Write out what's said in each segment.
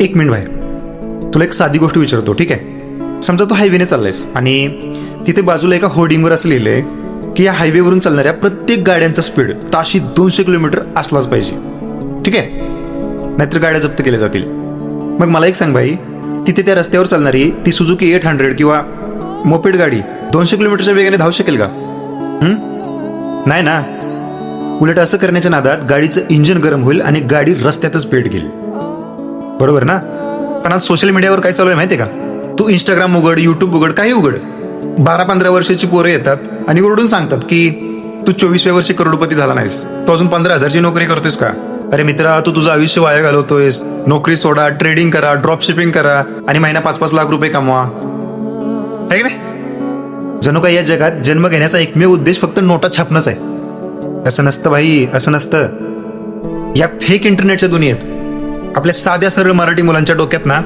एक मिनिट भाई, तुला एक साधी गोष्ट विचारतो, ठीक आहे? समजा तू हायवेने चाललायस आणि तिथे बाजूला एका होर्डिंगवर असं लिहिलंय की या हायवेवरून चालणाऱ्या प्रत्येक गाड्यांचा स्पीड ताशी 200 किलोमीटर असलाच पाहिजे, ठीक आहे? नाहीतर गाड्या जप्त केल्या जातील. मग मला एक सांग भाई, तिथे त्या रस्त्यावर चालणारी ती सुझुकी 800 किंवा मोपेड गाडी 200 किलोमीटरच्या वेगाने धावू शकेल का? नाही ना. उलट असं करण्याच्या नादात गाडीचं इंजिन गरम होईल आणि गाडी रस्त्यातच पेट घेईल, बरोबर ना? पण आज सोशल मीडियावर काय चालू आहे माहिती आहे का? तू इंस्टाग्राम उघड, यूट्यूब उघड, काही उघड, 12-15 वर्षाची पोरं येतात आणि ओरडून सांगतात की तू 24व्या वर्षी करोडपती झाला नाहीस, तू अजून 15,000ची नोकरी करतोयस का? अरे मित्रा, तू तुझं आयुष्य वाया घालवतोयस. नोकरी सोडा, ट्रेडिंग करा, ड्रॉप शिपिंग करा आणि महिना 5-5 लाख रुपये कमवा, आहे की नाही? जणू काय या जगात जन्म घेण्याचा एकमेव उद्देश फक्त नोटा छापणंच आहे. असं नसतं भाई, असं नसतं. या फेक इंटरनेटच्या दुनियेत आपल्या साध्या सरळ मराठी मुलांच्या डोक्यात ना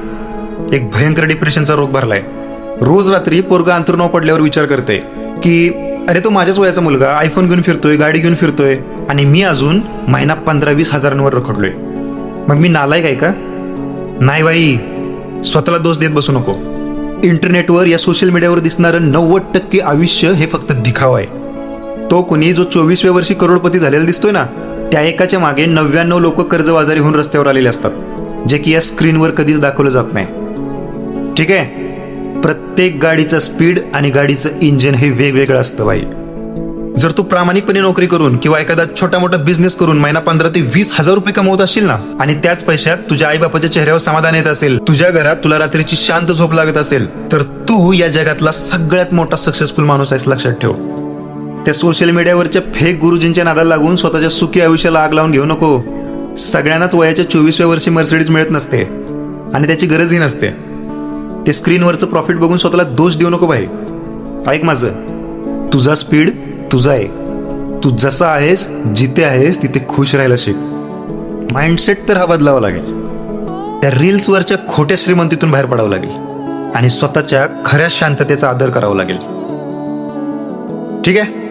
एक भयंकर डिप्रेशनचा रोग भरलाय. रोज रात्री पोरगा अंथरुणावर पडल्यावर विचार करते की अरे तो माझ्याच वयाचा मुलगा आयफोन घेऊन फिरतोय, गाडी घेऊन फिरतोय आणि मी अजून महिना 15-20 हजारांवर रखडलोय. मग मी नालायक आहे का? नाही बाई, स्वतःला दोष देत बसू नको. इंटरनेटवर या सोशल मीडियावर दिसणारं 90% आयुष्य हे फक्त दिखावा आहे. तो कोणी जो 24व्या वर्षी करोडपती झालेला दिसतोय ना, त्या एकाच्या मागे 99 लोक कर्जबाजारी होऊन रस्त्यावर आलेले असतात, जे की या स्क्रीनवर कधीच दाखवलं जात नाही, ठीक आहे? प्रत्येक गाडीचं स्पीड आणि गाडीचं इंजिन हे वेगवेगळं असतं भाई. जर तू प्रामाणिकपणे नोकरी करून किंवा एखादा छोटा मोठा बिझनेस करून महिना 15 ते 20 हजार रुपये कमवत असशील ना, आणि त्याच पैशात तुझ्या आईबापाच्या चेहऱ्यावर समाधान येत असेल, तुझ्या घरात तुला रात्रीची शांत झोप लागत असेल, तर तू या जगातला सगळ्यात मोठा सक्सेसफुल माणूस आहेस, लक्षात ठेव. त्या सोशल मीडियावरच्या फेक गुरुजींच्या नादाला लागून स्वतःच्या सुखी आयुष्याला आग लावून घेऊ नको. सगळ्यांनाच वयाच्या 24व्या वर्षी मर्सिडीज मिळत नसते आणि त्याची गरजही नसते. ते स्क्रीनवरचं प्रॉफिट बघून स्वतःला दोष देऊ नको भाई. ऐक माझं, तुझा स्पीड तुझा आहे. तू जसा आहेस, जिथे आहेस तिथे खुश राहायला शिक. माइंडसेट तर हा बदलावा लागेल. त्या रील्सवरच्या खोट्या श्रीमंतीतून बाहेर पडावं लागेल आणि स्वतःच्या खऱ्या शांततेचा आदर करावा लागेल, ठीक आहे?